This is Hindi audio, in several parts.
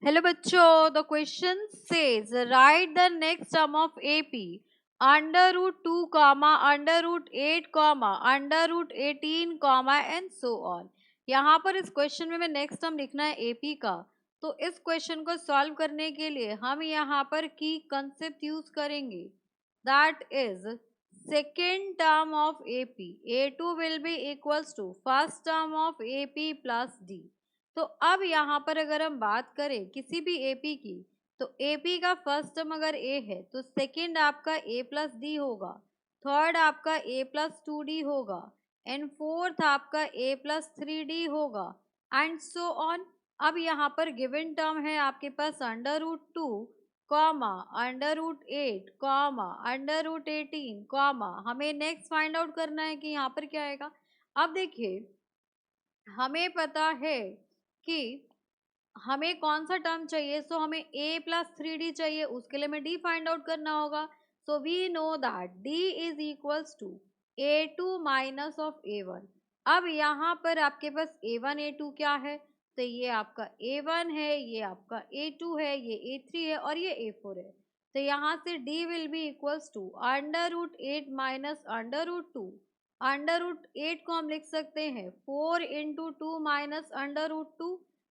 हेलो बच्चों, the question says write the next sum of AP under root 2 comma under root 8 comma under root 18 comma and so on. यहाँ पर इस क्वेश्चन में नेक्स्ट सम लिखना है एपी का। तो इस क्वेश्चन को सॉल्व करने के लिए हम यहाँ पर की कंसेप्ट यूज करेंगे, that is second term of AP A2 will be equals to first term of AP plus D. तो अब यहाँ पर अगर हम बात करें किसी भी एपी की, तो एपी का फर्स्ट टर्म अगर ए है तो सेकंड आपका ए प्लस डी होगा, थर्ड आपका ए प्लस 2 डी होगा एंड फोर्थ आपका ए प्लस 3 डी होगा एंड सो ऑन। अब यहाँ पर गिवन टर्म है आपके पास under root 2 comma under root 8 comma under root 18 comma, हमें नेक्स्ट फाइंड आउट करना है कि यहाँ पर क्या आएगा। अब देखिए, हमें पता है कि हमें कौन सा टर्म चाहिए, सो हमें a प्लस 3d चाहिए, उसके लिए हमें d फाइंड आउट करना होगा। So we know that d is equals to a2 minus of a1। अब यहाँ पर आपके पास a1 a2 क्या है, तो ये आपका a1 है, ये आपका a2 है, ये a3 है और ये a4 है। तो यहाँ से d will be equals to under root 8 minus under root 2। Under root 8 को हम लिख सकते हैं 4 इंटू 2 माइनस अंडर रूट 2।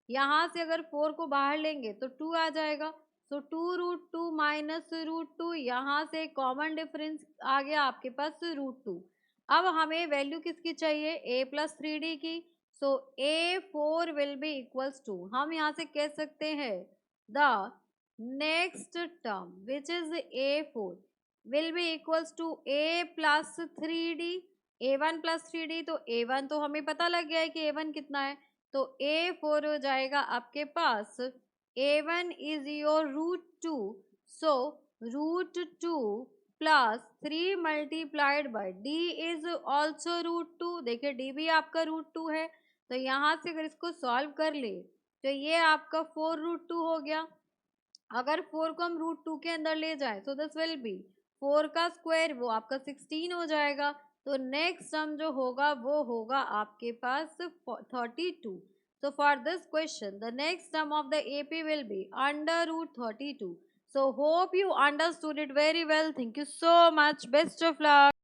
यहाँ से अगर 4 को बाहर लेंगे तो 2 आ जाएगा। सो 2 रूट 2 माइनस रूट 2, यहाँ से कॉमन डिफरेंस आ गया आपके पास रूट 2। अब हमें वैल्यू किसकी चाहिए, a प्लस 3d की। So a4 will be equals to, हम यहाँ से कह सकते हैं the next term which is a4 will be equals to a plus 3d। a1 plus 3d, तो a1 तो हमें पता लग गया है कि a1 कितना है, तो a4 हो जाएगा आपके पास a1 is your root 2। So root 2 plus 3 multiplied by d is also root 2। देखिए d भी आपका रूट 2 है, तो यहाँ से अगर इसको सॉल्व कर ले तो ये आपका 4 रूट 2 हो गया। अगर 4 को हम रूट 2 के अंदर ले जाए तो दिस विल बी 4 का स्क्वायर, वो आपका 16 हो जाएगा। तो नेक्स्ट सम जो होगा वो होगा आपके पास 32। So for this question, the next sum of the AP will be under root 32. So hope you understood it very well. Thank you so much. Best of luck.